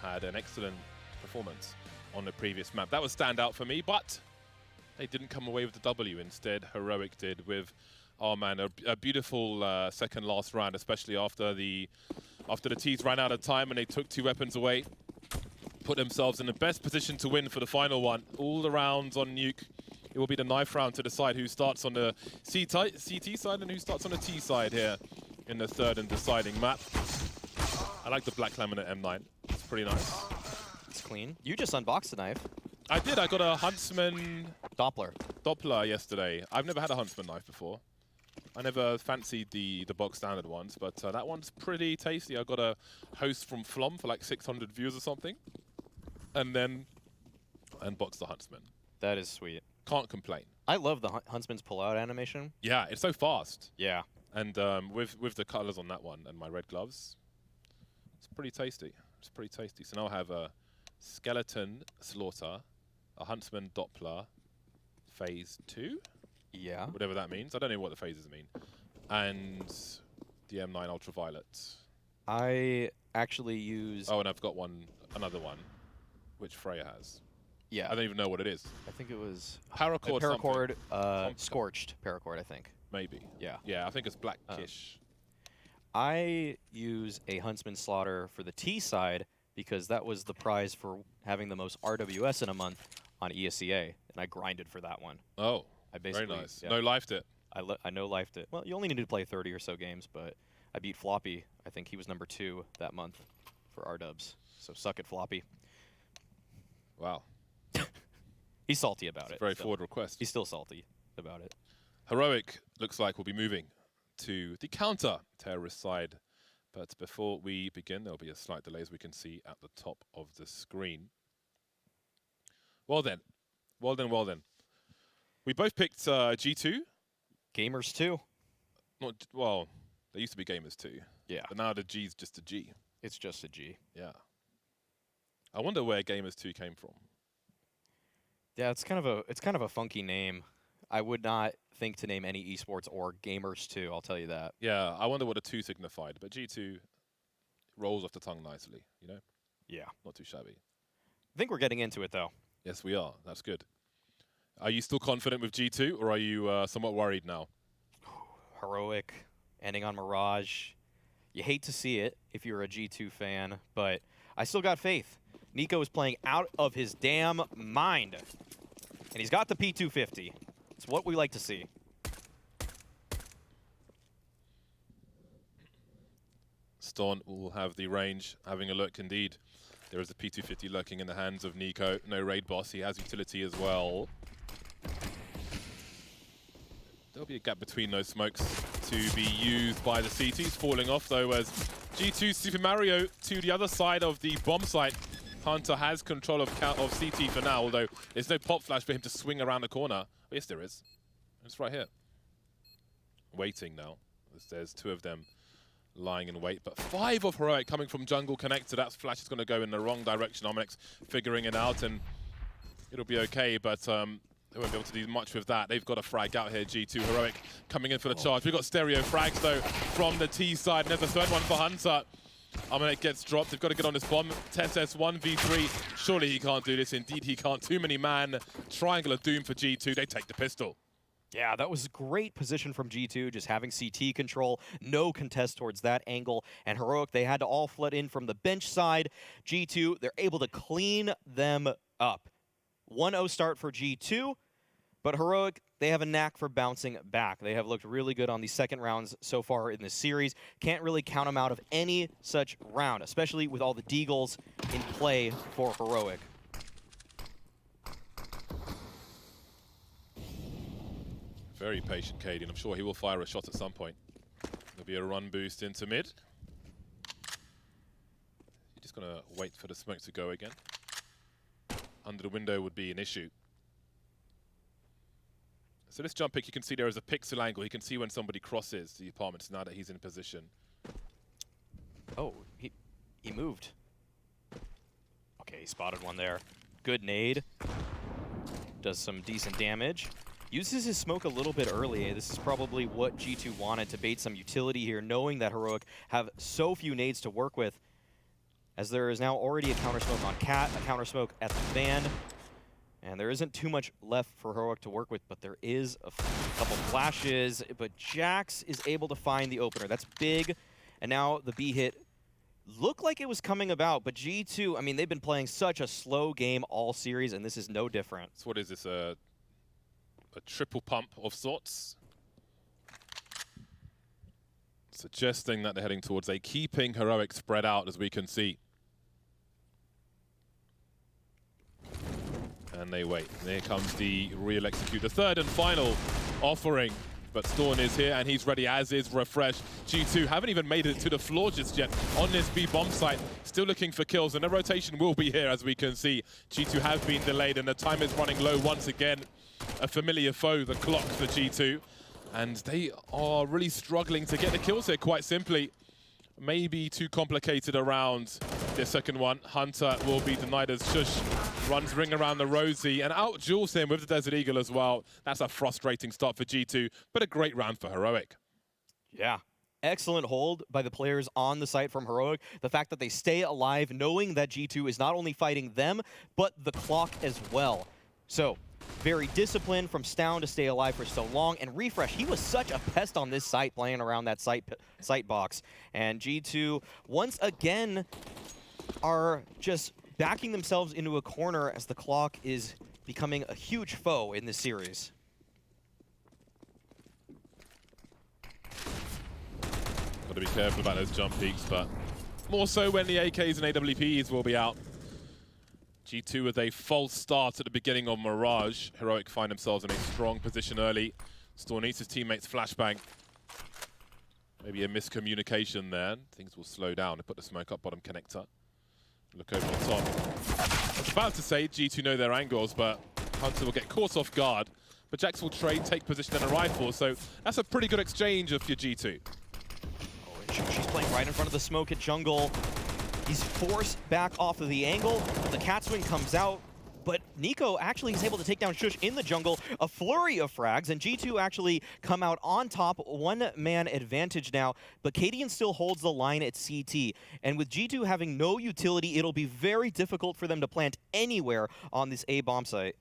had an excellent performance on the previous map. That was standout for me, but they didn't come away with the W. Instead, Heroic did with, oh man, a beautiful second last round, especially after the T's ran out of time and they took 2 weapons away. Put themselves in the best position to win for the final one. All the rounds on Nuke. It will be the knife round to decide who starts on the CT side and who starts on the T side here in the third and deciding map. I like the black laminate M9. It's pretty nice. It's clean. You just unboxed the knife. I did. I got a Huntsman Doppler yesterday. I've never had a Huntsman knife before. I never fancied the box standard ones, but that one's pretty tasty. I got a host from Flom for like 600 views or something. And then unboxed the Huntsman. That is sweet. Can't complain. I love the Huntsman's pull-out animation. Yeah, it's so fast. Yeah. And with the colors on that one and my red gloves, it's pretty tasty. It's pretty tasty. So now I have a Skeleton Slaughter, a Huntsman Doppler, Phase 2? Yeah. Whatever that means. I don't know what the phases mean. And the M9 Ultraviolet. I actually use... Oh, and I've got another one, which Freya has. Yeah. I don't even know what it is. I think it was... Paracord Paracord, Scorched Paracord, I think. Maybe. Yeah. Yeah, I think it's blackish. I use a Huntsman Slaughter for the T side because that was the prize for having the most RWS in a month on ESEA, and I grinded for that one. Oh, I basically, very nice. Yeah, No-lifed it. I no-lifed it. Well, you only needed to play 30 or so games, but I beat Floppy. I think he was number 2 that month for RDubs. So suck it, Floppy. Wow. He's salty about it. Very forward request. He's still salty about it. Heroic looks like we'll be moving to the counter-terrorist side. But before we begin, there'll be a slight delay as we can see at the top of the screen. Well then. Well then, well then. We both picked G2. Gamers 2. Not, well, they used to be Gamers 2. Yeah. But now the G's just a G. It's just a G. Yeah. I wonder where Gamers 2 came from. Yeah, it's kind of a funky name. I would not think to name any esports or Gamers 2, I'll tell you that. Yeah, I wonder what a 2 signified, but G2 rolls off the tongue nicely, you know? Yeah. Not too shabby. I think we're getting into it, though. Yes, we are. That's good. Are you still confident with G2, or are you somewhat worried now? Heroic, ending on Mirage. You hate to see it if you're a G2 fan, but I still got faith. Nico is playing out of his damn mind. And he's got the P250. It's what we like to see. Ston will have the range, having a look indeed. There is a P250 lurking in the hands of Nico. No raid boss, he has utility as well. There'll be a gap between those smokes to be used by the CTs, falling off though as G2 Super Mario to the other side of the bomb site. Hunter has control of CT for now, although there's no pop flash for him to swing around the corner. Oh, yes, there is. It's right here. Waiting now, as there's 2 of them lying in wait, but 5 of Heroic coming from jungle connector. That flash is going to go in the wrong direction. Omnix figuring it out, and it'll be okay, but they won't be able to do much with that. They've got a frag out here, G2. Heroic coming in for the charge. We've got stereo frags, though, from the T side, and there's a third one for Hunter. Omnix gets dropped. They've got to get on this bomb. Tesses 1v3. Surely he can't do this. Indeed, he can't. Too many man. Triangle of doom for G2. They take the pistol. Yeah, that was a great position from G2, just having CT control, no contest towards that angle, and Heroic, they had to all flood in from the bench side. G2, they're able to clean them up. 1-0 start for G2, but Heroic, they have a knack for bouncing back. They have looked really good on the second rounds so far in this series. Can't really count them out of any such round, especially with all the deagles in play for Heroic. Very patient, Cady, and I'm sure he will fire a shot at some point. There'll be a run boost into mid. You're just going to wait for the smoke to go again. Under the window would be an issue. So this jump pick, you can see there is a pixel angle. You can see when somebody crosses the apartments now that he's in position. Oh, he moved. Okay, he spotted one there. Good nade. Does some decent damage. Uses his smoke a little bit early. This is probably what G2 wanted, to bait some utility here, knowing that Heroic have so few nades to work with. as there is now already a counter smoke on Cat, a counter smoke at the Van, and there isn't too much left for Heroic to work with, but there is a couple flashes, but Jax is able to find the opener. That's big, and now the B hit looked like it was coming about, but G2, I mean, they've been playing such a slow game all series, and this is no different. So what is this, a triple pump of sorts? Suggesting that they're heading towards a keeping Heroic spread out, as we can see. And they wait. And here comes the real execute, the third and final offering. But Storm is here, and he's ready, as is Refresh. G2 haven't even made it to the floor just yet on this B bomb site. Still looking for kills, and the rotation will be here, as we can see. G2 have been delayed, and the time is running low once again. A familiar foe, the clock for G2. And they are really struggling to get the kills here, quite simply. Maybe too complicated around their second one. Hunter will be denied as Shush runs ring around the Rosie and out duels him with the Desert Eagle as well. That's a frustrating start for G2, but a great round for Heroic. Yeah. Excellent hold by the players on the site from Heroic. The fact that they stay alive knowing that G2 is not only fighting them, but the clock as well. So, very disciplined from Stown to stay alive for so long. And Refresh, he was such a pest on this site, playing around that site box. And G2, once again, are just backing themselves into a corner as the clock is becoming a huge foe in this series. Got to be careful about those jump peaks, but more so when the AKs and AWPs will be out. G2 with a false start at the beginning of Mirage. Heroic find themselves in a strong position early. Storm needs his teammates flashbang. Maybe a miscommunication there. Things will slow down. They put the smoke up bottom connector. Look over the top. I was about to say G2 know their angles, but Hunter will get caught off guard. But Jax will trade, take position and a rifle, so that's a pretty good exchange of your G2. Oh, and she's playing right in front of the smoke at jungle. He's forced back off of the angle. The cat swing comes out, but Nico actually is able to take down Shush in the jungle. A flurry of frags, and G2 actually come out on top. One-man advantage now, but Cadian still holds the line at CT. And with G2 having no utility, it'll be very difficult for them to plant anywhere on this A bomb site.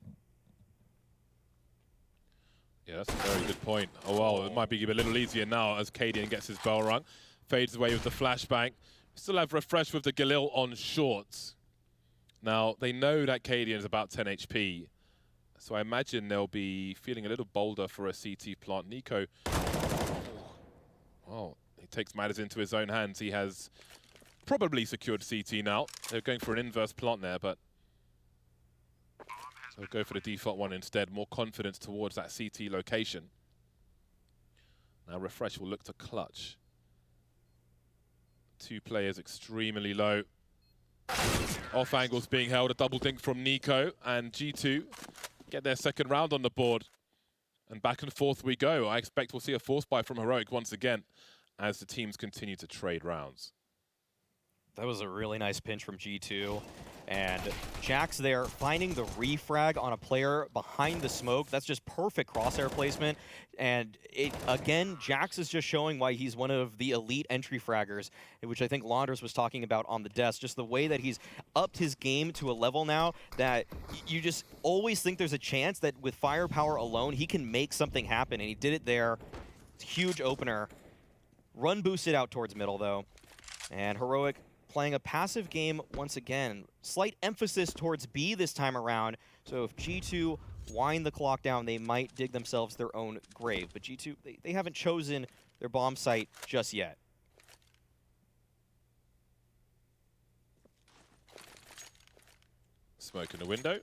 Yeah, that's a very good point. Oh, well, it might be a little easier now as Cadian gets his bell rung. Fades away with the flashbang. Still have Refresh with the Galil on shorts. Now, they know that Cadian is about 10 HP, so I imagine they'll be feeling a little bolder for a CT plant. Nico, well, he takes matters into his own hands. He has probably secured CT now. They're going for an inverse plant there, but they'll go for the default one instead. More confidence towards that CT location. Now Refresh will look to clutch. Two players extremely low. Off angles being held, a double dink from Nico, and G2 get their second round on the board. And back and forth we go. I expect we'll see a force buy from Heroic once again as the teams continue to trade rounds. That was a really nice pinch from G2. And Jax there finding the refrag on a player behind the smoke. That's just perfect crosshair placement. And again, Jax is just showing why he's one of the elite entry fraggers, which I think Launders was talking about on the desk. Just the way that he's upped his game to a level now that you just always think there's a chance that with firepower alone, he can make something happen. And he did it there. It's a huge opener. Run boosted out towards middle, though. And Heroic playing a passive game once again. Slight emphasis towards B this time around. So if G2 wind the clock down, they might dig themselves their own grave. But G2, they haven't chosen their bomb site just yet. Smoke in the window.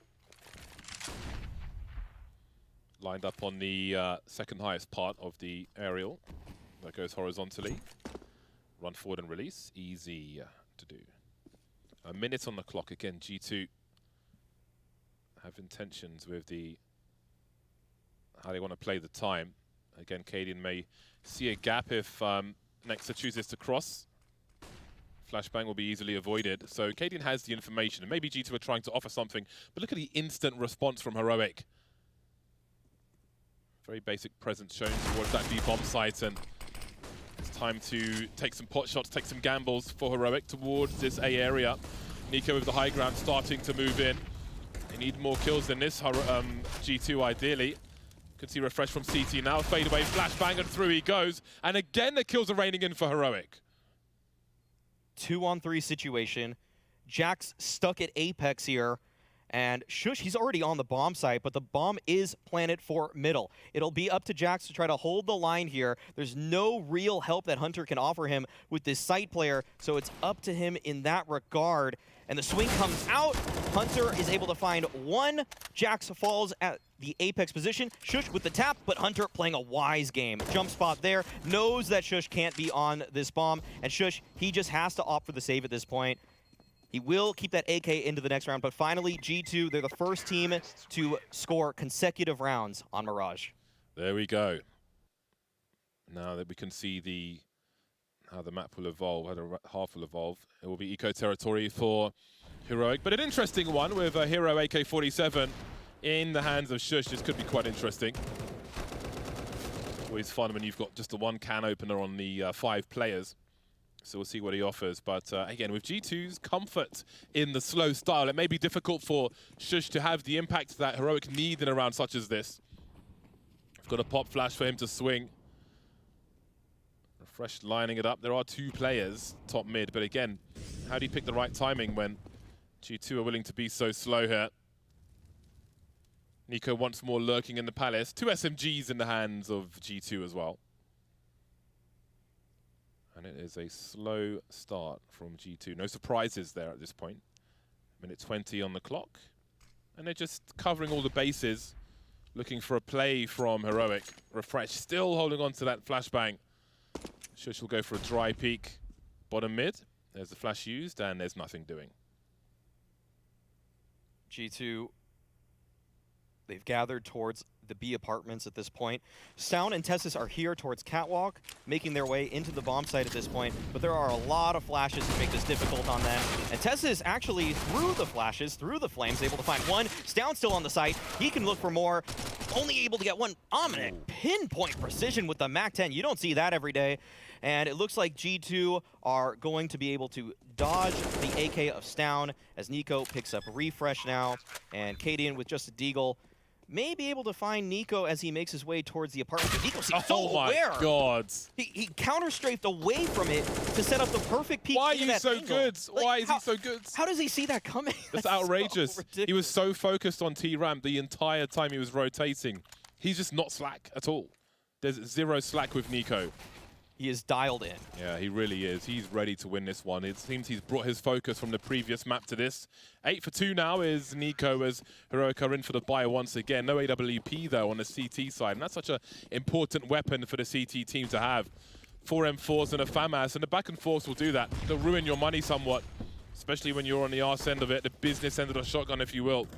Lined up on the second highest part of the aerial. That goes horizontally. Run forward and release. Easy to do. A minute on the clock again. G2 have intentions with how they want to play the time. Again, Cadian may see a gap if Nexa chooses to cross. Flashbang will be easily avoided. So Cadian has the information, and maybe G2 are trying to offer something, but look at the instant response from Heroic. Very basic presence shown towards that B bomb site, and Time to take some pot shots, take some gambles for Heroic towards this A area. Nico with the high ground starting to move in. They need more kills than this, G2 ideally. Could see refresh from CT now, fade away, flashbang, and through he goes. And again, the kills are raining in for Heroic. 2-on-3 situation. Jack's stuck at Apex here. And Shush, he's already on the bomb site, but the bomb is planted for middle. It'll be up to Jax to try to hold the line here. There's no real help that Hunter can offer him with this site player, so it's up to him in that regard. And the swing comes out. Hunter is able to find one. Jax falls at the Apex position. Shush with the tap, but Hunter playing a wise game. Jump spot there. Knows that Shush can't be on this bomb. And Shush, he just has to opt for the save at this point. He will keep that AK into the next round, but finally, G2, they're the first team to score consecutive rounds on Mirage. There we go. Now that we can see how the map will evolve, how the half will evolve, it will be eco territory for Heroic, but an interesting one with a Hero AK-47 in the hands of Shush. This could be quite interesting. Always fun when you've got just the one can opener on the 5 players. So we'll see what he offers. But again, with G2's comfort in the slow style, it may be difficult for Shush to have the impact that Heroic need in a round such as this. I've got a pop flash for him to swing. Refresh lining it up. There are 2 players, top mid. But again, how do you pick the right timing when G2 are willing to be so slow here? Nico once more lurking in the palace. 2 SMGs in the hands of G2 as well. And it is a slow start from G2. No surprises there at this point. Minute 20 on the clock. And they're just covering all the bases, looking for a play from Heroic. Refresh still holding on to that flashbang. Shush will go for a dry peek. Bottom mid. There's the flash used, and there's nothing doing. G2, they've gathered towards the B apartments at this point. Sound and Tessus are here towards Catwalk, making their way into the bomb site at this point, but there are a lot of flashes to make this difficult on them. And Tessus actually, through the flashes, through the flames, able to find one. Stown still on the site. He can look for more. Only able to get one. Ominous pinpoint precision with the MAC-10. You don't see that every day. And it looks like G2 are going to be able to dodge the AK of Stown as Nico picks up Refresh now. And Cadian with just a deagle may be able to find Nico as he makes his way towards the apartment. But Nico seems so aware. Oh my God. He counter-strafed away from it to set up the perfect peek. Why are you so good? Like, Why is he so good? How does he see that coming? That's outrageous. So he was so focused on T-Ramp the entire time he was rotating. He's just not slack at all. There's 0 slack with Nico. He is dialed in. Yeah, he really is. He's ready to win this one. It seems he's brought his focus from the previous map to this. 8 for 2 now is Nico as Heroic are in for the buy once again. No AWP though on the CT side, and that's such an important weapon for the CT team to have. 4 M4s and a FAMAS, and the back and forth will do that. They'll ruin your money somewhat, especially when you're on the arse end of it, the business end of the shotgun, if you will.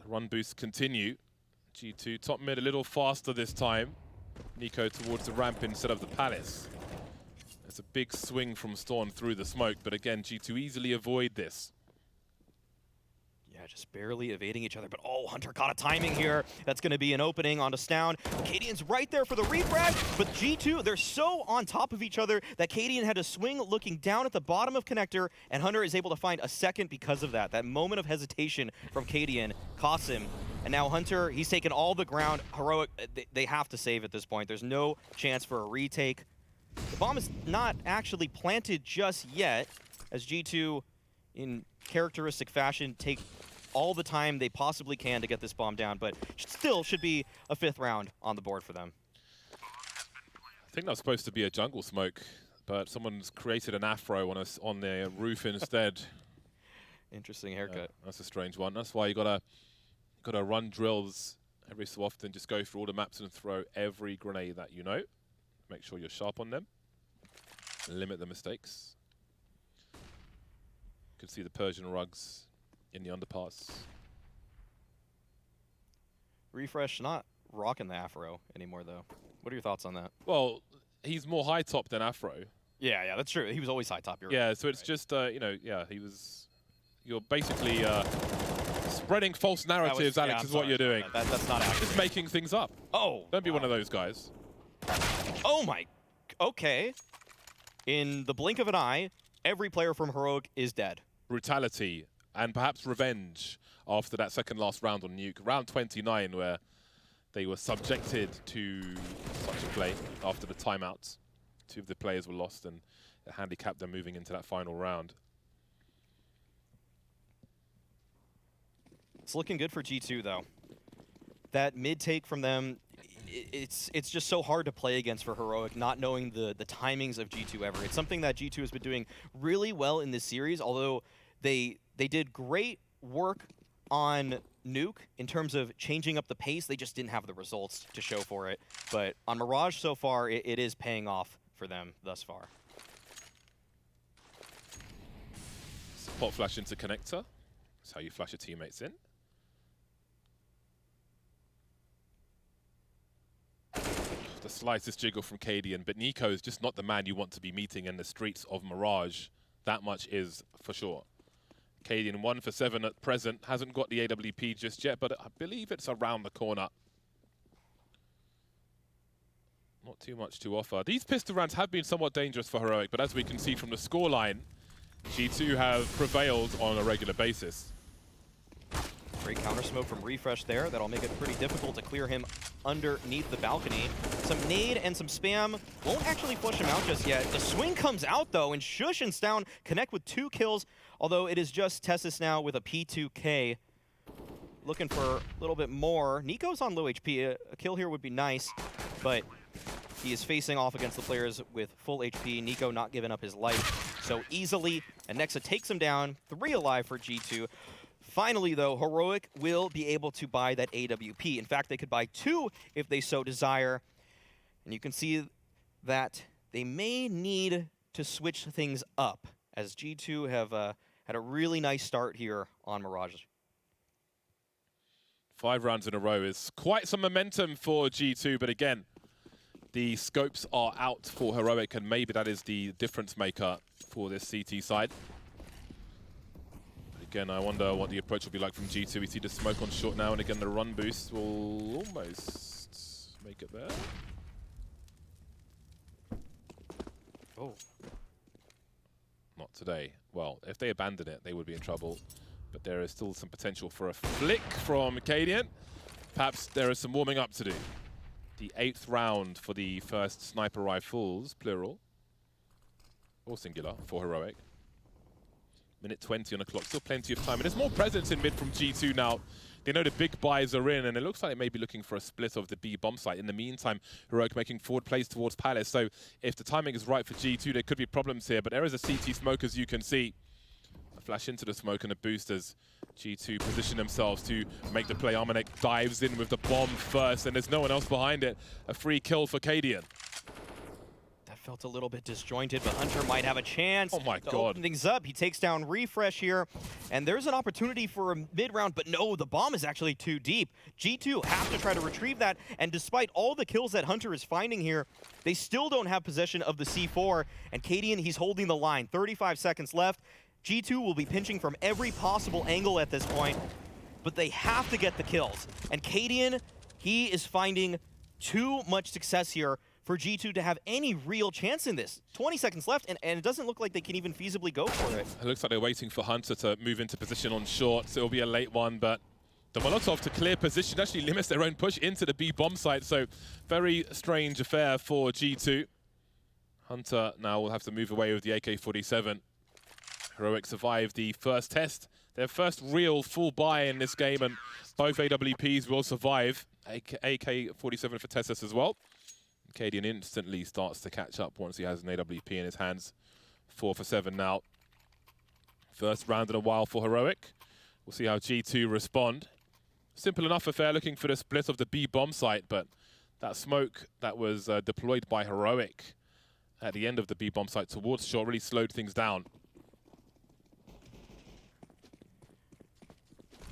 Run boosts continue. G2 top mid a little faster this time. Nico towards the ramp instead of the palace. There's a big swing from Storm through the smoke, but again, G2 easily avoid this. Yeah, just barely evading each other, but oh, Hunter caught a timing here. That's going to be an opening onto Stown. Cadian's right there for the refrag, but G2, they're so on top of each other that Cadian had to swing looking down at the bottom of Connector, and Hunter is able to find a second because of that. That moment of hesitation from Cadian costs him. And now Hunter, he's taken all the ground. Heroic, they have to save at this point. There's no chance for a retake. The bomb is not actually planted just yet, as G2, in characteristic fashion, take all the time they possibly can to get this bomb down, but still should be a 5th round on the board for them. I think that was supposed to be a jungle smoke, but someone's created an afro on their roof instead. Interesting haircut. That's a strange one. That's why you gotta run drills every so often. Just go through all the maps and throw every grenade that you know. Make sure you're sharp on them. Limit the mistakes. You can see the Persian rugs in the underpass. Refresh not rocking the afro anymore, though. What are your thoughts on that? Well, he's more high top than afro. Yeah, that's true. He was always high top. Yeah, right. So it's just, you know, yeah, he was... You're basically spreading false narratives, Alex, is what you're doing. That's not accurate. Just making things up. Oh! Don't be one of those guys. Oh my, okay. In the blink of an eye, every player from Heroic is dead. Brutality and perhaps revenge after that second last round on Nuke. Round 29 where they were subjected to such a play after the timeouts. 2 of the players were lost and it handicapped them moving into that final round. It's looking good for G2 though. That mid take from them, it's just so hard to play against for Heroic, not knowing the timings of G2 ever. It's something that G2 has been doing really well in this series, although they did great work on Nuke in terms of changing up the pace. They just didn't have the results to show for it. But on Mirage so far, it is paying off for them thus far. Support flash into connector. That's how you flash your teammates in. The slightest jiggle from Cadian, but Nico is just not the man you want to be meeting in the streets of Mirage. That much is for sure. Cadian 1 for 7 at present, hasn't got the AWP just yet, but I believe it's around the corner. Not too much to offer. These pistol rounds have been somewhat dangerous for Heroic, but as we can see from the scoreline, G2 have prevailed on a regular basis. Great counter smoke from Refresh there. That'll make it pretty difficult to clear him underneath the balcony. Some nade and some spam won't actually flush him out just yet. The swing comes out though, and Shush and Stown connect with 2 kills, although it is just Tessus now with a P2K. Looking for a little bit more. Nico's on low HP. A kill here would be nice, but he is facing off against the players with full HP. Nico not giving up his life so easily, and Nexa takes him down. 3 alive for G2. Finally, though, Heroic will be able to buy that AWP. In fact, they could buy 2 if they so desire. And you can see that they may need to switch things up, as G2 have had a really nice start here on Mirage. 5 rounds in a row is quite some momentum for G2, but again, the scopes are out for Heroic, and maybe that is the difference maker for this CT side. Again, I wonder what the approach will be like from G2. We see the smoke on short now, and again, the run boost will almost make it there. Oh. Not today. Well, if they abandon it, they would be in trouble. But there is still some potential for a flick from Cadian. Perhaps there is some warming up to do. The 8th round for the first sniper rifles, plural, or singular, for Heroic. Minute 20 on the clock, still plenty of time. And there's more presence in mid from G2 now. They know the big buys are in, and it looks like they may be looking for a split of the B bomb site. In the meantime, Heroic making forward plays towards Palace. So if the timing is right for G2, there could be problems here. But there is a CT smoke, as you can see. A flash into the smoke and a boost as G2 position themselves to make the play. Armanek dives in with the bomb first, and there's no one else behind it. A free kill for Cadian. That felt a little bit disjointed, but Hunter might have a chance. Oh my to God. open things up. He takes down Refresh here, and there's an opportunity for a mid-round, but no, the bomb is actually too deep. G2 have to try to retrieve that, and despite all the kills that Hunter is finding here, they still don't have possession of the C4, and Cadian, he's holding the line. 35 seconds left. G2 will be pinching from every possible angle at this point, but they have to get the kills. And Cadian, he is finding too much success here for G2 to have any real chance in this. 20 seconds left, and it doesn't look like they can even feasibly go for it. It looks like they're waiting for Hunter to move into position on short, so it'll be a late one, but the Molotov to clear position actually limits their own push into the B bomb site, so very strange affair for G2. Hunter now will have to move away with the AK-47. Heroic survived the first test, their first real full buy in this game, and both AWPs will survive. AK-47 for Tessus as well. Cadian instantly starts to catch up once he has an AWP in his hands. 4 for 7 now. First round in a while for Heroic. We'll see how G2 respond. Simple enough affair, looking for the split of the B bomb site, but that smoke that was deployed by Heroic at the end of the B bomb site towards short really slowed things down.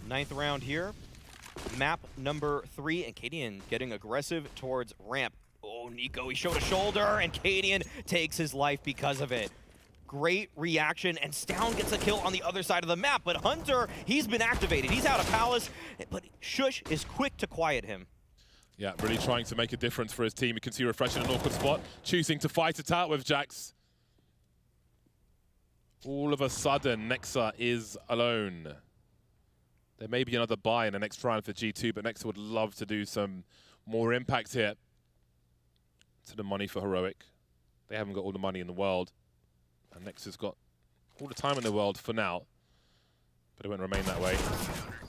9th round here. Map number 3, and Cadian getting aggressive towards ramp. Oh, Nico, he showed a shoulder, and Cadian takes his life because of it. Great reaction, and Stown gets a kill on the other side of the map, but Hunter, he's been activated. He's out of Palace, but Shush is quick to quiet him. Yeah, really trying to make a difference for his team. You can see Refresh in an awkward spot, choosing to fight it out with Jax. All of a sudden, Nexa is alone. There may be another buy in the next round for G2, but Nexa would love to do some more impact here. To the money for Heroic. They haven't got all the money in the world. And Nexa's got all the time in the world for now. But it won't remain that way.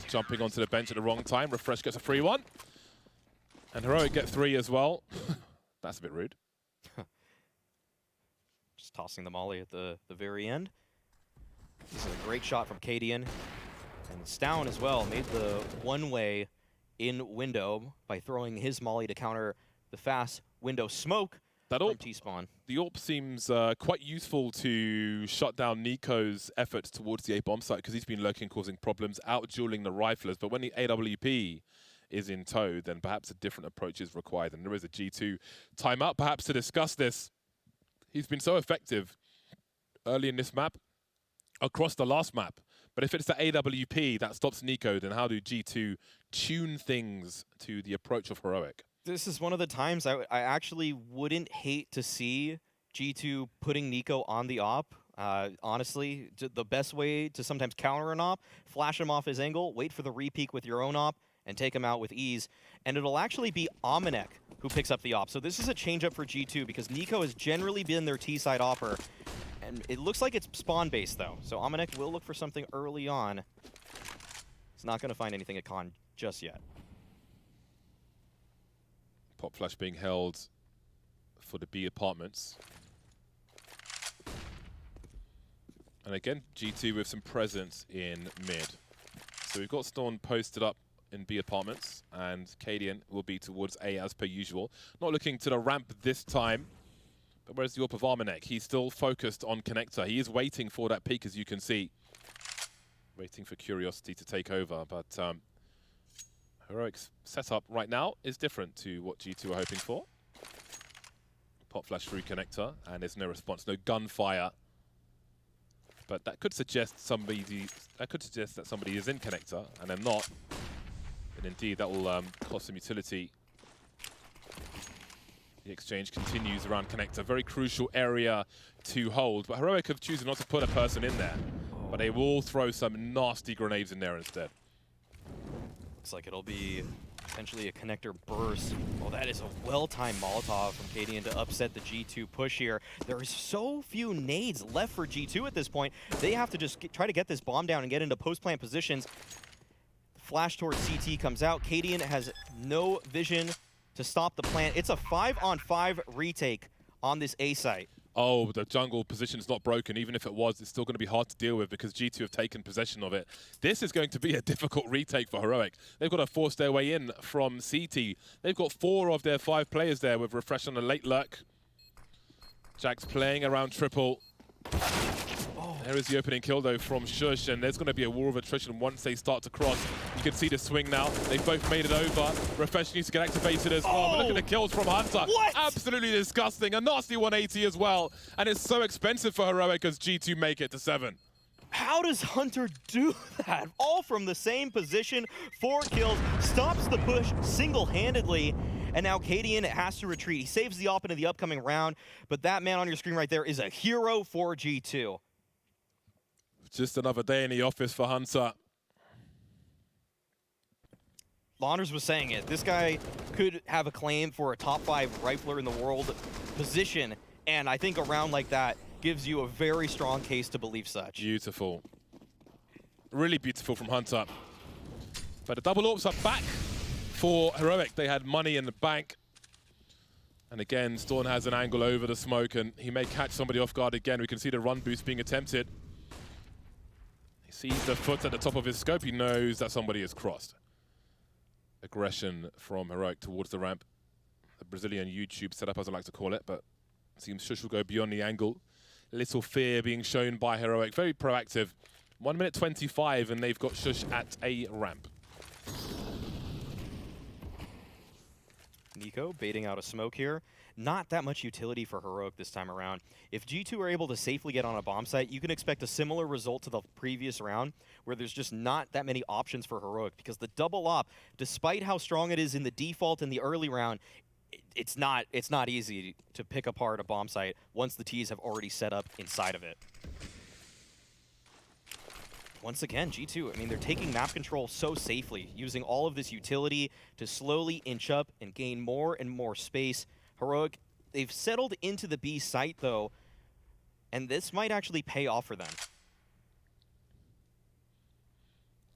Jumping onto the bench at the wrong time. Refresh gets a free one. And Heroic get 3 as well. That's a bit rude. Just tossing the molly at the very end. This is a great shot from Cadian. And Stown as well made the one-way in window by throwing his molly to counter the fast window smoke from T-Spawn. The AWP seems quite useful to shut down Nico's efforts towards the A bomb site because he's been lurking, causing problems, out-dueling the riflers. But when the AWP is in tow, then perhaps a different approach is required. And there is a G2 timeout perhaps to discuss this. He's been so effective early in this map, across the last map. But if it's the AWP that stops Nico, then how do G2 tune things to the approach of Heroic? This is one of the times I actually wouldn't hate to see G2 putting Nico on the op. Honestly, the best way to sometimes counter an op, flash him off his angle, wait for the re-peek with your own op, and take him out with ease. And it'll actually be Amanek who picks up the op. So this is a change-up for G2 because Nico has generally been their T-side opper. And it looks like it's spawn-based, though. So Amanek will look for something early on. He's not going to find anything at Con just yet. Pop flash being held for the B apartments. And again, G2 with some presence in mid. So we've got Storm posted up in B apartments, and Cadian will be towards A as per usual. Not looking to the ramp this time, but where's the AWP of Armanek? He's still focused on connector. He is waiting for that peak, as you can see. Waiting for Curiosity to take over, but Heroic's setup right now is different to what G2 are hoping for. Pop flash through connector, and there's no response, no gunfire. But that could suggest that somebody is in connector, and they're not. And indeed, that will cost some utility. The exchange continues around connector, very crucial area to hold. But Heroic have chosen not to put a person in there, but they will throw some nasty grenades in there instead. Looks like it'll be potentially a connector burst. Well, that is a well-timed Molotov from Cadian to upset the G2 push here. There are so few nades left for G2 at this point. They have to just try to get this bomb down and get into post-plant positions. Flash towards CT comes out. Cadian has no vision to stop the plant. It's a 5-on-5 retake on this A site. Oh, the jungle position's not broken. Even if it was, it's still going to be hard to deal with because G2 have taken possession of it. This is going to be a difficult retake for Heroic. They've got to force their way in from CT. They've got 4 of their 5 players there with Refresh on a late lurk. Jax playing around triple. There is the opening kill, though, from Shush, and there's going to be a war of attrition once they start to cross. You can see the swing now. They've both made it over. Refresh needs to get activated as well. But look at the kills from Hunter. What? Absolutely disgusting. A nasty 180 as well. And it's so expensive for Heroic as G2 make it to 7. How does Hunter do that? All from the same position. 4 kills, stops the push single-handedly. And now Cadian has to retreat. He saves the op into the upcoming round. But that man on your screen right there is a hero for G2. Just another day in the office for Hunter. Launders was saying it. This guy could have a claim for a top 5 rifler in the world position. And I think a round like that gives you a very strong case to believe such. Beautiful. Really beautiful from Hunter. But the double AWPs are back for Heroic. They had money in the bank. And again, Storm has an angle over the smoke, and he may catch somebody off guard again. We can see the run boost being attempted. He sees the foot at the top of his scope. He knows that somebody has crossed. Aggression from Heroic towards the ramp. The Brazilian YouTube setup, as I like to call it, but it seems Shush will go beyond the angle. Little fear being shown by Heroic. Very proactive. 1 minute 25, and they've got Shush at a ramp. Nico baiting out a smoke here. Not that much utility for Heroic this time around. If G2 are able to safely get on a bomb site, you can expect a similar result to the previous round, where there's just not that many options for Heroic, because the double op, despite how strong it is in the default in the early round, it's not easy to pick apart a bomb site once the Ts have already set up inside of it. Once again, G2, I mean, they're taking map control so safely, using all of this utility to slowly inch up and gain more and more space. Heroic, they've settled into the B site, though, and this might actually pay off for them.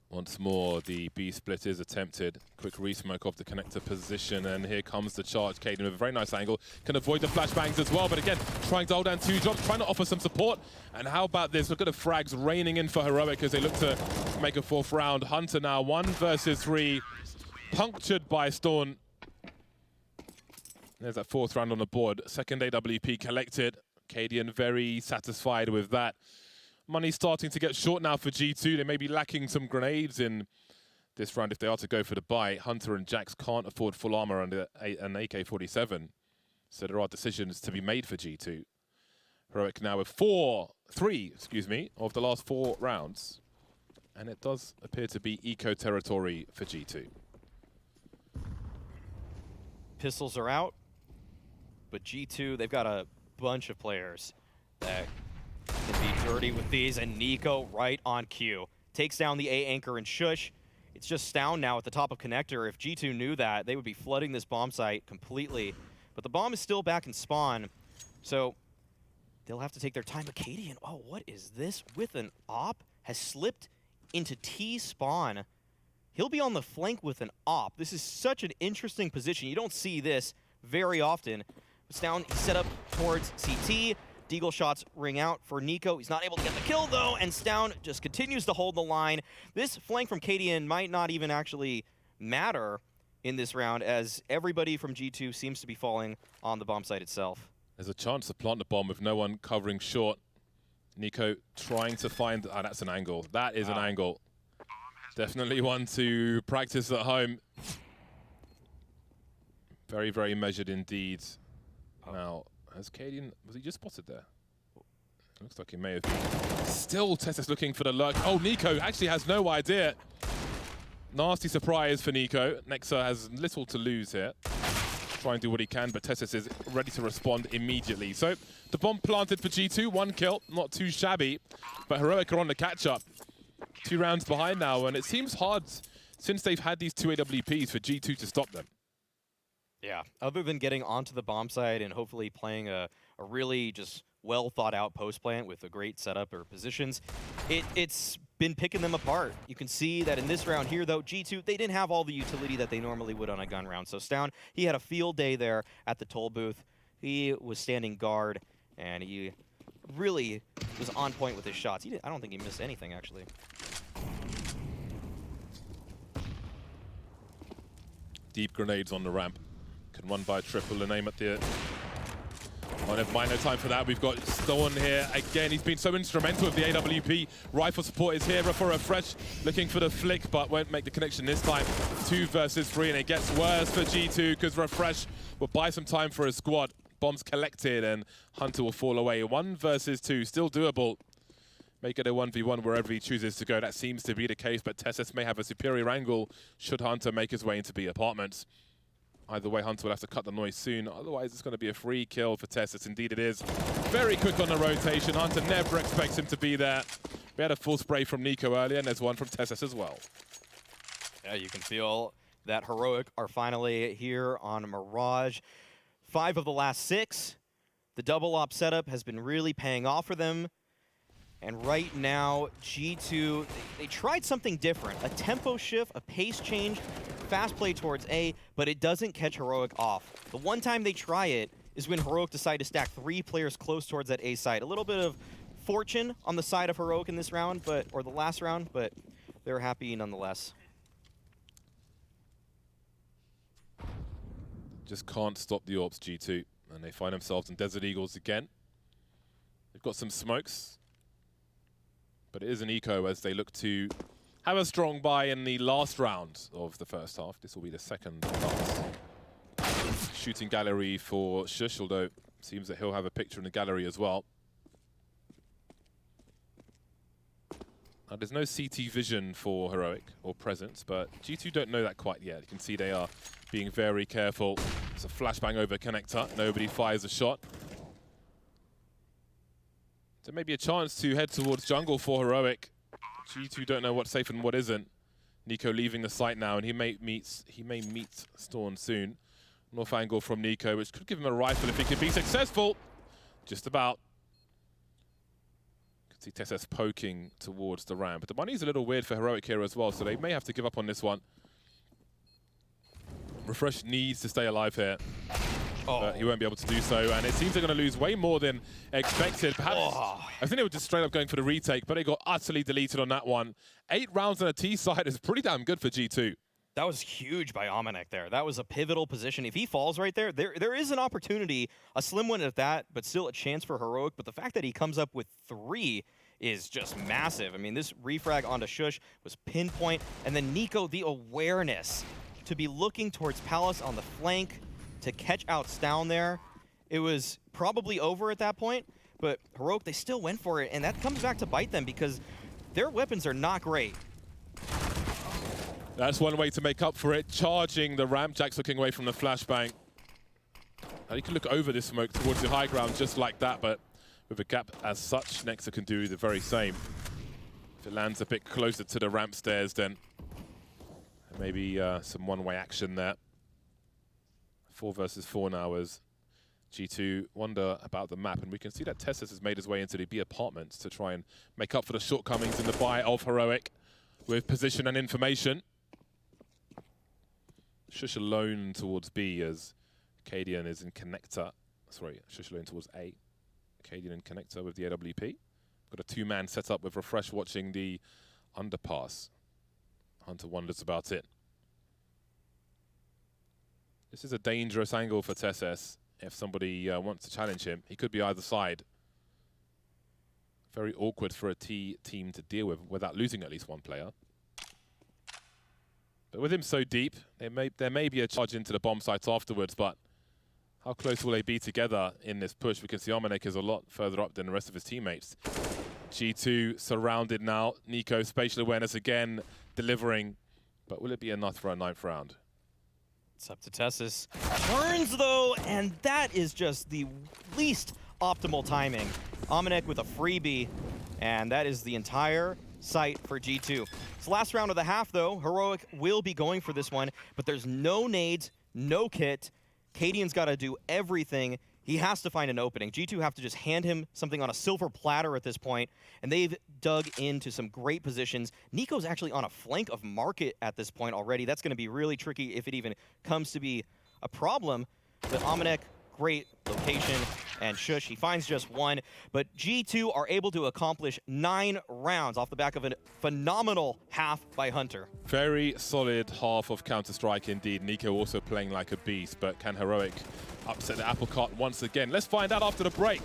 Once more, the B split is attempted. Quick re-smoke off the connector position, and here comes the charge. Caden with a very nice angle. Can avoid the flashbangs as well, but again, trying to hold down 2 drops, trying to offer some support. And how about this? Look at the frags raining in for Heroic as they look to make a 4th round. Hunter now 1 versus 3, punctured by Storm. There's that 4th round on the board. Second AWP collected. Cadian very satisfied with that. Money's starting to get short now for G2. They may be lacking some grenades in this round if they are to go for the buy. Hunter and Jax can't afford full armor and an AK-47. So there are decisions to be made for G2. Heroic now with 3 of the last 4 rounds. And it does appear to be eco territory for G2. Pistols are out, but G2, they've got a bunch of players that can be dirty with these, and Nico right on cue. Takes down the A anchor and Shush. It's just Stound now at the top of connector. If G2 knew that, they would be flooding this bomb site completely. But the bomb is still back in spawn, so they'll have to take their time. Acadian, oh, what is this? With an op, has slipped into T spawn. He'll be on the flank with an op. This is such an interesting position. You don't see this very often. Stound set up towards CT. Deagle shots ring out for Nico. He's not able to get the kill, though, and Stound just continues to hold the line. This flank from Cadian might not even actually matter in this round, as everybody from G2 seems to be falling on the bomb site itself. There's a chance to plant the bomb with no one covering short. Nico trying to find... Ah, that's an angle. That is an angle. Definitely one to practice at home. Very, very measured indeed. Now... Has Cadian, was he just spotted there? Looks like he may have been. Still, Tessa's looking for the lurk. Oh, Nico actually has no idea. Nasty surprise for Nico. Nexa has little to lose here. Try and do what he can, but Tessis is ready to respond immediately. So, the bomb planted for G2, 1 kill, not too shabby. But Heroic are on the catch-up. 2 rounds behind now, and it seems hard, since they've had these 2 AWPs, for G2 to stop them. Yeah, other than getting onto the bomb site and hopefully playing a really just well-thought-out post plant with a great setup or positions, it's been picking them apart. You can see that in this round here, though, G2, they didn't have all the utility that they normally would on a gun round. So Stound, he had a field day there at the toll booth. He was standing guard, and he really was on point with his shots. I don't think he missed anything, actually. Deep grenades on the ramp. Can run by triple and aim at the... Oh, never mind, no time for that. We've got Storm here. Again, he's been so instrumental with the AWP. Rifle support is here for Refresh, looking for the flick, but won't make the connection this time. 2 versus 3, and it gets worse for G2, because Refresh will buy some time for his squad. Bombs collected, and Hunter will fall away. 1 versus 2, still doable. Make it a 1v1 wherever he chooses to go. That seems to be the case, but Tessis may have a superior angle should Hunter make his way into B apartments. Either way, Hunter will have to cut the noise soon. Otherwise, it's going to be a free kill for Tessis. Indeed it is. Very quick on the rotation. Hunter never expects him to be there. We had a full spray from Nico earlier, and there's one from Tessis as well. Yeah, you can feel that Heroic are finally here on Mirage. 5 of the last 6. The double op setup has been really paying off for them. And right now, G2, they tried something different. A tempo shift, a pace change, fast play towards A, but it doesn't catch Heroic off. The one time they try it is when Heroic decide to stack 3 players close towards that A side. A little bit of fortune on the side of Heroic in this round, or the last round, but they're happy nonetheless. Just can't stop the AWPs, G2, and they find themselves in Desert Eagles again. They've got some smokes, but it is an eco as they look to have a strong buy in the last round of the first half. This will be the second pass. shooting gallery for Shush, although it seems that he'll have a picture in the gallery as well. Now, there's no CT vision for Heroic or Presence, but G2 don't know that quite yet. You can see they are being very careful. It's a flashbang over connector. Nobody fires a shot. So maybe a chance to head towards jungle for Heroic. G2 don't know what's safe and what isn't. NiKo leaving the site now, and he may meet Storm soon. North angle from NiKo, which could give him a rifle if he could be successful. Just about. See TeSeS poking towards the ramp. But the money's a little weird for Heroic here as well, so they may have to give up on this one. Refresh needs to stay alive here. But he won't be able to do so, and it seems they're going to lose way more than expected. Perhaps, I think they were just straight up going for the retake, but they got utterly deleted on that one. 8 rounds on a T side is pretty damn good for G2. That was huge by Omanek there. That was a pivotal position. If he falls right there, there is an opportunity, a slim one at that, but still a chance for Heroic. But the fact that he comes up with 3 is just massive. I mean, this refrag onto Shush was pinpoint, and then NiKo, the awareness to be looking towards Palace on the flank, to catch outs down there. It was probably over at that point, but Heroic, they still went for it, and that comes back to bite them because their weapons are not great. That's one way to make up for it, charging the ramp. Jack's looking away from the flashbang. Now you can look over this smoke towards the high ground just like that, but with a gap as such, Nexa can do the very same. If it lands a bit closer to the ramp stairs, then maybe some one-way action there. 4 versus 4 now as G2 wonder about the map, and we can see that TeSeS has made his way into the B apartments to try and make up for the shortcomings in the buy of Heroic with position and information. Shush alone towards B as Cadian is in connector. Sorry, Shush alone towards A. Cadian in connector with the AWP. Got a 2-man setup with Refresh watching the underpass. Hunter wonders about it. This is a dangerous angle for TeSeS. If somebody wants to challenge him, he could be either side. Very awkward for a T team to deal with without losing at least one player. But with him so deep, there may be a charge into the bomb sites afterwards, but how close will they be together in this push? We can see Omanek is a lot further up than the rest of his teammates. G2 surrounded now. NiKo, spatial awareness again, delivering. But will it be enough for a 9th round? It's up to TeSeS. Turns, though, and that is just the least optimal timing. Omanek with a freebie, and that is the entire site for G2. It's the last round of the half, though. Heroic will be going for this one, but there's no nades, no kit. Cadian's got to do everything. He has to find an opening. G2 have to just hand him something on a silver platter at this point, and they've dug into some great positions. NiKo's actually on a flank of Market at this point already. That's going to be really tricky if it even comes to be a problem. But Omanek, great location, and Shush, he finds just 1. But G2 are able to accomplish 9 rounds off the back of a phenomenal half by Hunter. Very solid half of Counter-Strike indeed. NiKo also playing like a beast, but can Heroic upset the apple cart once again? Let's find out after the break.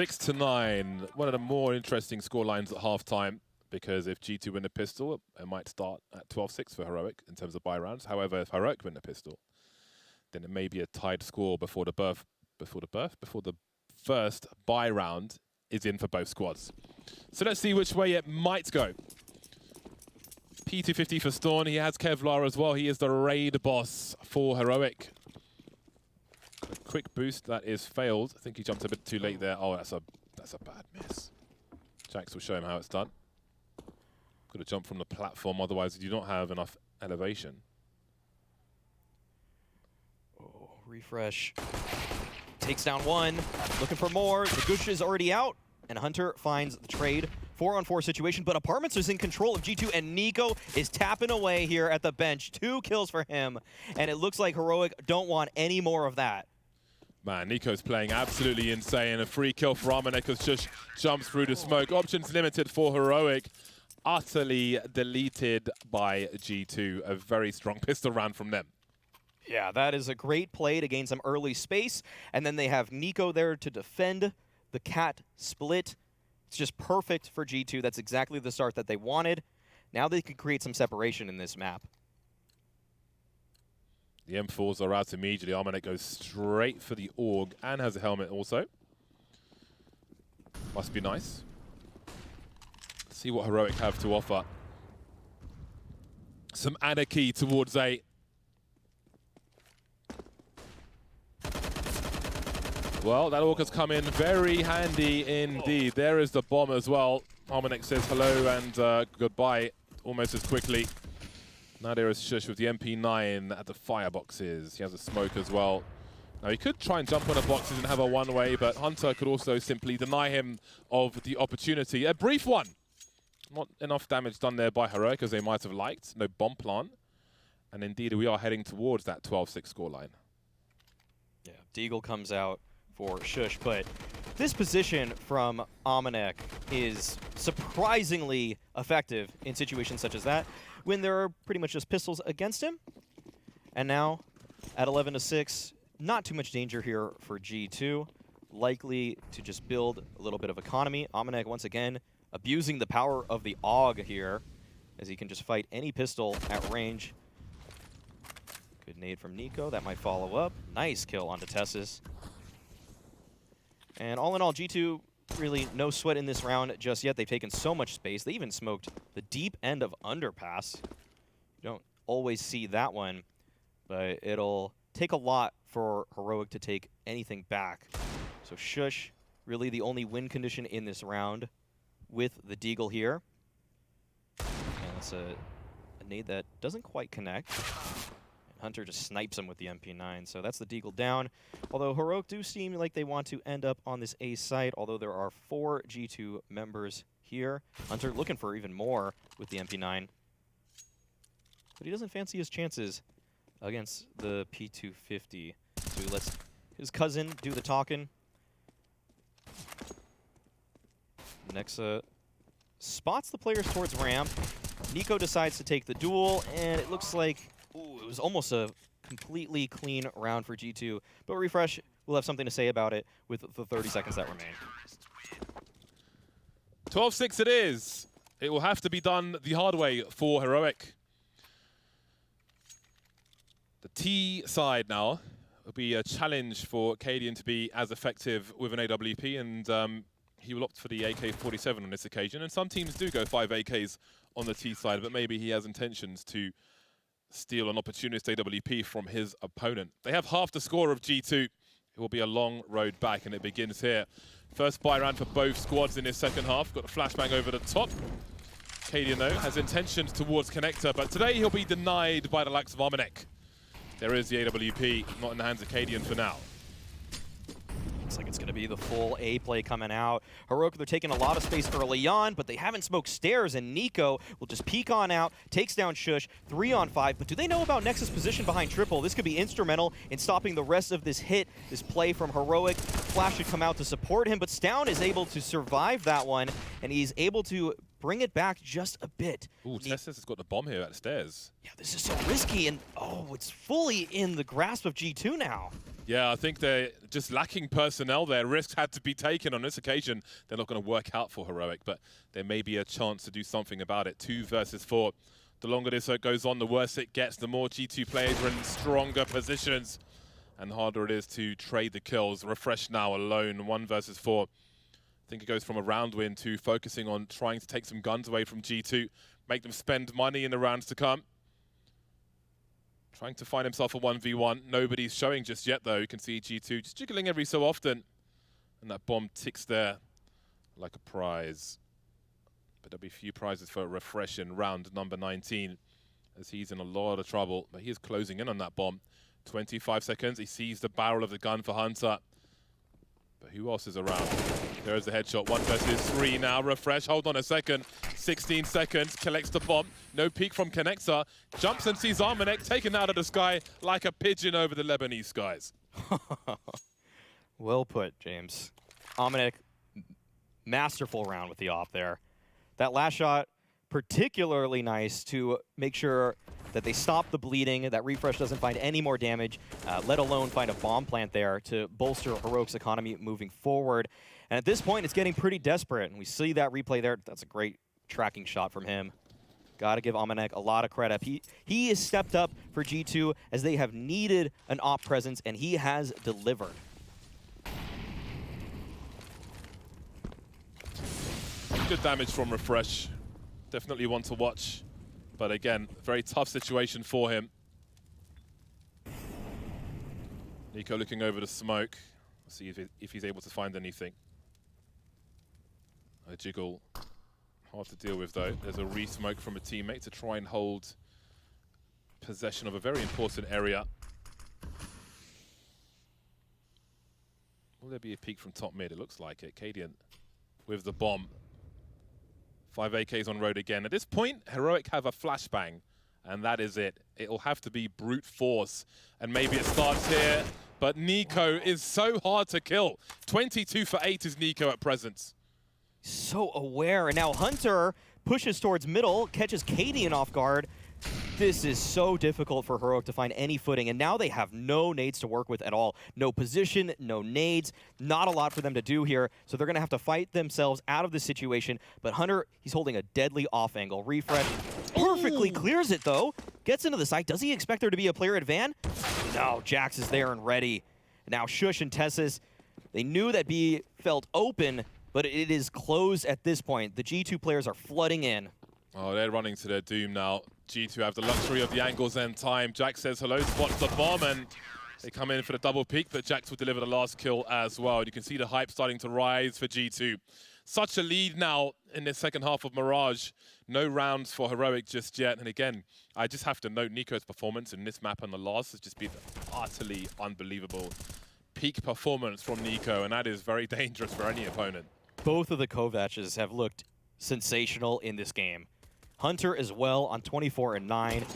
6-9. One of the more interesting score lines at halftime, because if G2 win the pistol, it might start at 12-6 for Heroic in terms of buy rounds. However, if Heroic win the pistol, then it may be a tied score before the first buy round is in for both squads. So let's see which way it might go. P250 for Storm. He has Kevlar as well. He is the raid boss for Heroic. A quick boost that is failed. I think he jumped a bit too late there. Oh, that's a bad miss. Jax will show him how it's done. Got to jump from the platform, otherwise you do not have enough elevation. Oh, refresh. Takes down one. Looking for more. The Gush is already out, and Hunter finds the trade. 4-on-4 situation, but Apartments is in control of G2, and Nico is tapping away here at the bench. 2 kills for him, and it looks like Heroic don't want any more of that. Man, Nico's playing absolutely insane. A free kill for Armanek as just jumps through the smoke. Options limited for Heroic. Utterly deleted by G2. A very strong pistol round from them. Yeah, that is a great play to gain some early space, and then they have Nico there to defend the cat split. It's just perfect for G2. That's exactly the start that they wanted. Now they can create some separation in this map. The M4s are out immediately. Armanek goes straight for the AUG and has a helmet also. Must be nice. Let's see what Heroic have to offer. Some anarchy towards A. Well, that AUG has come in very handy indeed. There is the bomb as well. Armanek says hello and goodbye almost as quickly. Now there is Shush with the MP9 at the fireboxes. He has a smoke as well. Now he could try and jump on the boxes and have a one-way, but Hunter could also simply deny him of the opportunity. A brief one. Not enough damage done there by Heroic as they might have liked. No bomb plant. And indeed we are heading towards that 12-6 scoreline. Yeah, Deagle comes out for Shush, but this position from Armanek is surprisingly effective in situations such as that, when there are pretty much just pistols against him. And now, at 11-6, not too much danger here for G2. Likely to just build a little bit of economy. Armanek, once again, abusing the power of the AUG here, as he can just fight any pistol at range. Good nade from Nico. That might follow up. Nice kill onto Tessus. And all in all, G2 really no sweat in this round just yet. They've taken so much space. They even smoked the deep end of underpass. You don't always see that one, but it'll take a lot for Heroic to take anything back. So Shush, really the only win condition in this round with the Deagle here. And it's a nade that doesn't quite connect. Hunter just snipes him with the MP9, so that's the Deagle down. Although Heroic do seem like they want to end up on this A site, although there are 4 G2 members here. Hunter looking for even more with the MP9. But he doesn't fancy his chances against the P250. So he lets his cousin do the talking. Nexa spots the players towards ramp. Nico decides to take the duel, and it looks like it was almost a completely clean round for G2. But Refresh will have something to say about it with the 30 seconds that remain. 12-6 it is. It will have to be done the hard way for Heroic. The T side now will be a challenge for Cadian to be as effective with an AWP, and he will opt for the AK-47 on this occasion. And some teams do go 5 AKs on the T side, but maybe he has intentions to steal an opportunist AWP from his opponent. They have half the score of G2. It will be a long road back, and it begins here. First buy round for both squads in this second half. Got a flashbang over the top. Cadian, though, has intentions towards Connector, but today he'll be denied by the likes of Armanek. There is the AWP, not in the hands of Cadian for now. Looks like it's going to be the full A play coming out. Heroic, they're taking a lot of space early on, but they haven't smoked stairs, and Nico will just peek on out, takes down Shush, 3-on-5. But do they know about Nexus' position behind Triple? This could be instrumental in stopping the rest of this hit, this play from Heroic. Flash should come out to support him, but Stown is able to survive that one, and he's able to bring it back just a bit. Ooh, Tessus has got the bomb here at the stairs. Yeah, this is so risky, and oh, it's fully in the grasp of G2 now. Yeah, I think they're just lacking personnel there. Risks had to be taken on this occasion. They're not going to work out for Heroic, but there may be a chance to do something about it. 2 versus 4. The longer this goes on, the worse it gets. The more G2 players are in stronger positions, and the harder it is to trade the kills. Refresh now alone, 1 versus 4. I think it goes from a round win to focusing on trying to take some guns away from G2, make them spend money in the rounds to come. Trying to find himself a 1v1. Nobody's showing just yet, though. You can see G2 just jiggling every so often. And that bomb ticks there like a prize. But there'll be few prizes for Refresh in round number 19, as he's in a lot of trouble. But he is closing in on that bomb. 25 seconds. He sees the barrel of the gun for Hunter. But who else is around? There's the headshot. 1 versus 3 now. Refresh, hold on a second. 16 seconds, collects the bomb. No peek from Connector. Jumps and sees Armanek taken out of the sky like a pigeon over the Lebanese skies. Well put, James. Armanek, masterful round with the op there. That last shot, particularly nice to make sure that they stop the bleeding, that Refresh doesn't find any more damage, let alone find a bomb plant there to bolster Heroic's economy moving forward. And at this point, it's getting pretty desperate, and we see that replay there. That's a great tracking shot from him. Got to give Armanek a lot of credit. He has stepped up for G2 as they have needed an op presence, and he has delivered. Good damage from Refresh. Definitely one to watch. But again, very tough situation for him. Nico looking over the smoke. See if he's able to find anything. A jiggle. Hard to deal with, though. There's a re-smoke from a teammate to try and hold possession of a very important area. Will there be a peek from top mid? It looks like it. Cadian with the bomb. 5 AKs on road again. At this point, Heroic have a flashbang, and that is it. It'll have to be brute force, and maybe it starts here. But Nico is so hard to kill. 22 for 8 is Nico at present. So aware, and now Hunter pushes towards middle, catches Cadian off guard. This is so difficult for Heroic to find any footing, and now they have no nades to work with at all. No position, no nades, not a lot for them to do here, so they're going to have to fight themselves out of this situation. But Hunter, he's holding a deadly off angle. Refresh perfectly clears it, though. Gets into the site. Does he expect there to be a player at Van? No, Jax is there and ready. Now Shush and Tessis, they knew that B felt open, but it is closed at this point. The G2 players are flooding in. Oh, they're running to their doom now. G2 have the luxury of the angles and time. Jax says hello, spots the bomb, and they come in for the double peek, but Jax will deliver the last kill as well. You can see the hype starting to rise for G2. Such a lead now in the second half of Mirage. No rounds for Heroic just yet. And again, I just have to note Nico's performance in this map and the last has just been utterly unbelievable. Peak performance from Nico, and that is very dangerous for any opponent. Both of the Kovacs have looked sensational in this game. Hunter as well on 24 and 9.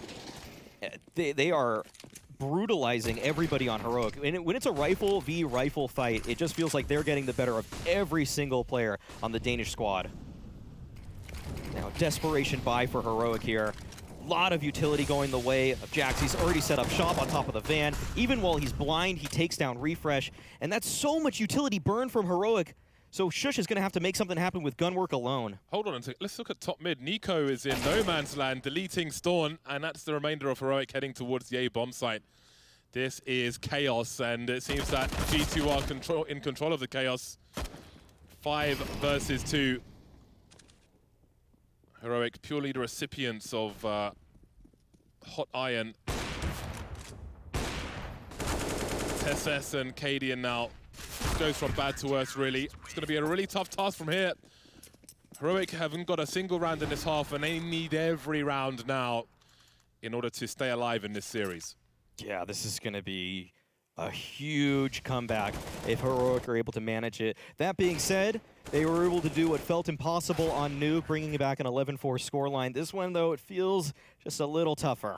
They are brutalizing everybody on Heroic. When it's a rifle v rifle fight, it just feels like they're getting the better of every single player on the Danish squad. Now, desperation buy for Heroic here. A lot of utility going the way of Jax. He's already set up shop on top of the van. Even while he's blind, he takes down Refresh. And that's so much utility burn from Heroic. So Shush is going to have to make something happen with gunwork alone. Hold on a second. Let's look at top mid. Nico is in no man's land, deleting Storm, and that's the remainder of Heroic heading towards the A bomb site. This is chaos, and it seems that G2 are in control of the chaos. 5 versus 2. Heroic purely the recipients of hot iron. Tessis and Cadian now. Goes from bad to worse, really. It's going to be a really tough task from here. Heroic haven't got a single round in this half, and they need every round now in order to stay alive in this series. Yeah, this is going to be a huge comeback if Heroic are able to manage it. That being said, they were able to do what felt impossible on Nuke, bringing back an 11-4 scoreline. This one, though, it feels just a little tougher.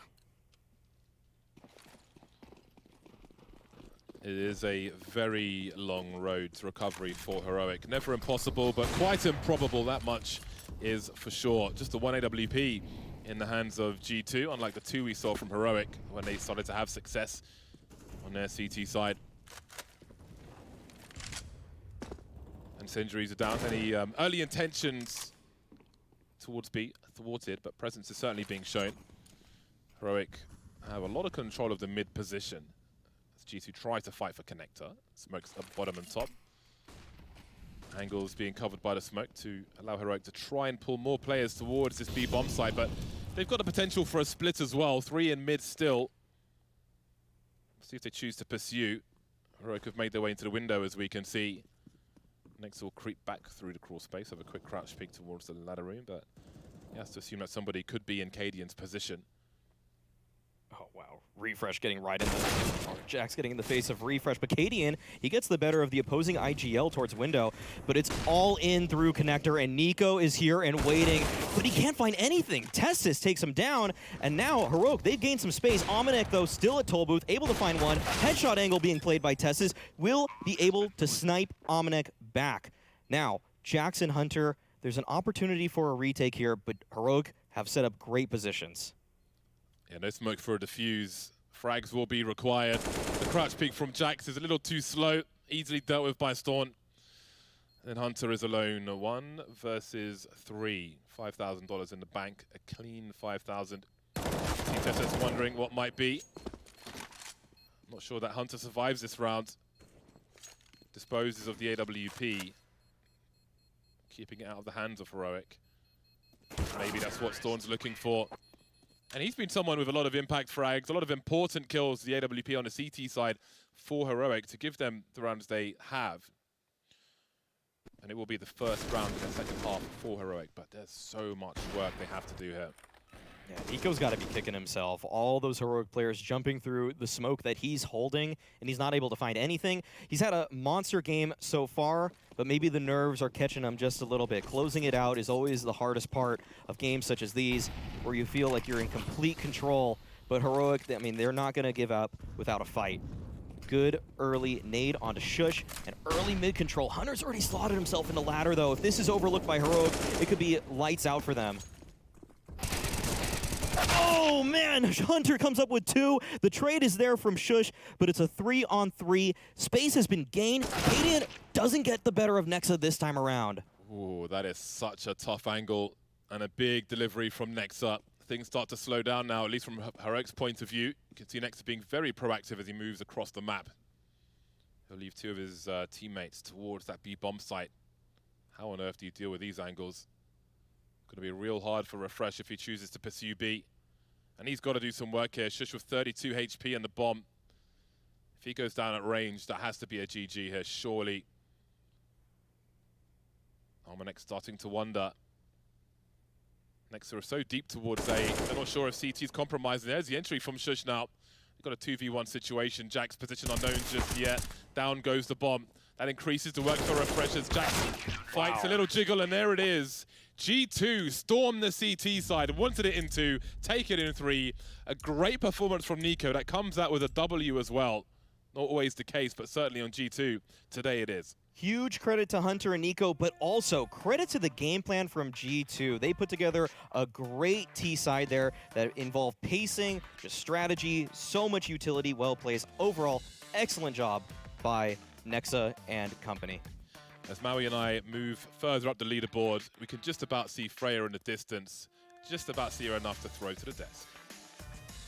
It is a very long road to recovery for Heroic. Never impossible, but quite improbable, that much is for sure. Just a 1 AWP in the hands of G2, unlike the 2 we saw from Heroic when they started to have success on their CT side. Incendiaries are down. Any early intentions towards B thwarted, but presence is certainly being shown. Heroic have a lot of control of the mid position as G2 tries to fight for connector. Smokes up bottom and top. Angles being covered by the smoke to allow Heroic to try and pull more players towards this B bomb site, but they've got the potential for a split as well. 3 in mid still. See if they choose to pursue. Heroic have made their way into the window, as we can see. Next will creep back through the crawl space, have a quick crouch peek towards the ladder room, but he has to assume that somebody could be in Cadian's position. Oh, wow. Refresh getting right in the... Jack's getting in the face of Refresh, but Cadian, he gets the better of the opposing IGL towards window, but it's all in through connector, and Nico is here and waiting, but he can't find anything. Testis takes him down, and now Heroic, they've gained some space. Ominek, though, still at toll booth, able to find one. Headshot angle being played by Testis, will be able to snipe Ominek back. Now, Jackson Hunter, there's an opportunity for a retake here, but Heroic have set up great positions. Yeah, no smoke for a defuse. Frags will be required. The crouch peek from Jax is a little too slow, easily dealt with by Storm. And Hunter is alone. 1 versus 3. $5,000 in the bank. A clean 5,000. TSS wondering what might be. Not sure that Hunter survives this round. Disposes of the AWP. Keeping it out of the hands of Heroic. Maybe that's what Storm's looking for. And he's been someone with a lot of impact frags, a lot of important kills, the AWP on the CT side for Heroic to give them the rounds they have. And it will be the first round in the second half for Heroic, but there's so much work they have to do here. Yeah, Nico's got to be kicking himself. All those Heroic players jumping through the smoke that he's holding, and he's not able to find anything. He's had a monster game so far, but maybe the nerves are catching him just a little bit. Closing it out is always the hardest part of games such as these, where you feel like you're in complete control. But Heroic, I mean, they're not going to give up without a fight. Good early nade onto Shush, and early mid control. Hunter's already slotted himself in the ladder, though. If this is overlooked by Heroic, it could be lights out for them. Oh, man, Hunter comes up with 2. The trade is there from Shush, but it's a 3-on-3. Space has been gained. Cadian doesn't get the better of Nexa this time around. Ooh, that is such a tough angle and a big delivery from Nexa. Things start to slow down now, at least from Heroic's point of view. You can see Nexa being very proactive as he moves across the map. He'll leave 2 of his teammates towards that B bomb site. How on earth do you deal with these angles? Going to be real hard for Refresh if he chooses to pursue B. And he's got to do some work here. Shush with 32 HP and the bomb. If he goes down at range, that has to be a GG here, surely. Ominek starting to wonder. Next, they're so deep towards A. They're not sure if CT's compromised. There's the entry from Shush now. They've got a 2v1 situation. Jack's position unknown just yet. Down goes the bomb. That increases the work for Refresh as Jack fights a little jiggle, and there it is. G2 storm the CT side, wanted it in 2, take it in 3. A great performance from Nico that comes out with a W as well. Not always the case, but certainly on G2, today it is. Huge credit to Hunter and Nico, but also credit to the game plan from G2. They put together a great T side there that involved pacing, just strategy, so much utility, well placed. Overall, excellent job by Nexa and company. As Maui and I move further up the leaderboard, we can just about see Freya in the distance, just about see her enough to throw to the desk.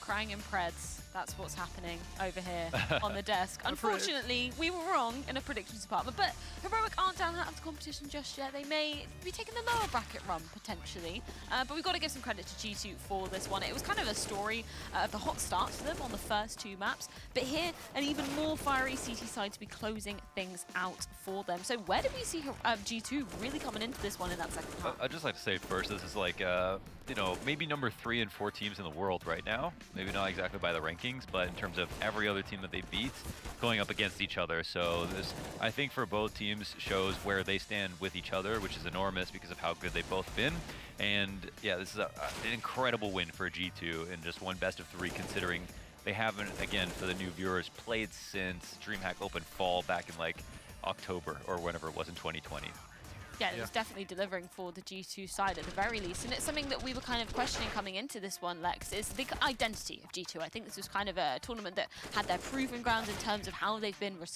Crying in Preds. That's what's happening over here on the desk. Unfortunately, we were wrong in a predictions department, but Heroic aren't down out of the competition just yet. They may be taking the lower bracket run, potentially. But we've got to give some credit to G2 for this one. It was kind of a story of the hot start for them on the first 2 maps, but here, an even more fiery CT side to be closing things out for them. So where do we see G2 really coming into this one in that second half? I'd just like to say first, this is like, you know, maybe number 3 and 4 teams in the world right now. Maybe not exactly by the rankings, but in terms of every other team that they beat going up against each other. So this, I think for both teams, shows where they stand with each other, which is enormous because of how good they've both been. And yeah, this is an incredible win for G2 and just one best of 3 considering they haven't, again, for the new viewers, played since DreamHack Open Fall back in like October or whenever it was in 2020. Yeah, it was definitely delivering for the G2 side at the very least. And it's something that we were kind of questioning coming into this one, Lex, is the identity of G2. I think this was kind of a tournament that had their proving grounds in terms of how they've been researched.